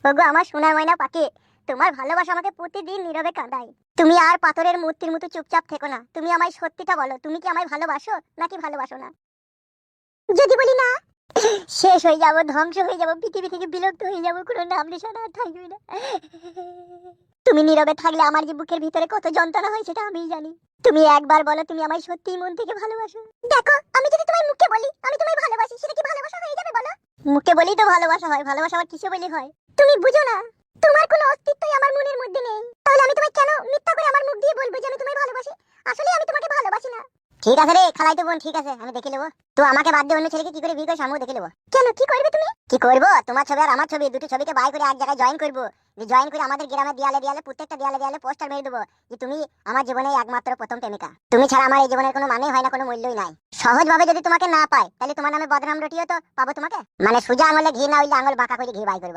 ওগো আমার সোনার ময়না পাখি, তোমার ভালোবাসা আমাকে প্রতিদিন নীরবে কাঁদায়। তুমি আর পাথরের মূর্তির মতো চুপচাপ থেকো না, তুমি আমায় সত্যিটা বলো, তুমি কি আমায় ভালোবাসো নাকি ভালোবাসো না? যদি বলি না, শেষ হয়ে যাবো, ধ্বংস হয়ে যাবো, পৃথিবী থেকে বিলুপ্ত হয়ে যাবো, কোনো নাম নিশানা আর থাকবে না। তুমি নীরবে থাকলে আমার যে বুকের ভিতরে কত যন্ত্রণা হয় সেটা আমিই জানি। তুমি একবার বলো তুমি আমায় সত্যিই মন থেকে ভালোবাসো। দেখো, আমি যদি তোমায় মুখে বলি আমি তোমায় ভালোবাসি, সেটা কি ভালোবাসা হয়ে যাবে বলো? মুখে বলেই তো ভালোবাসা হয়, ভালোবাসা আবার কিসে বলি হয়? তুমি বুঝো না, তোমার কোনো অস্তিত্বই আমার মনের মধ্যে নেই। তাহলে আমি তোমায় কেন মিথ্যা করে আমার মুখ দিয়ে বলবো যে আমি তোমায় ভালোবাসি? আসলে আমি তোমাকে ভালোবাসি না। ঠিক আছে রে খালাই তো বোন, ঠিক আছে আমি দেখে নেবো। তো আমাকে বাদ দিয়ে অন্য ছেলেকে কি করে বিয়ে করে আমিও দেখে নেবো। কেন, কি করবে তুমি? কি করবো, তোমার ছবি আর আমার ছবি দুটো ছবিকে বাই করে এক জায়গায় জয়েন করবো। যে জয়েন করে আমাদের গ্রামের দেয়ালে দেয়ালে প্রত্যেকটা দেয়ালে দেয়ালে পোস্টার মেরে দেবো যে তুমি আমার জীবনে একমাত্র প্রথম প্রেমিকা। তুমি ছাড়া আমার এই জীবনের কোনো মানেই হয় না, কোনো মূল্যই নাই। সহজ ভাবে যদি তোমাকে না পাই তাহলে তোমার নামে বদনাম রটিও তো পাবো তোমাকে। মানে সোজা আঙুলে ঘি না হইলে আঙুল বাঁকা করে ঘি বাই করবো।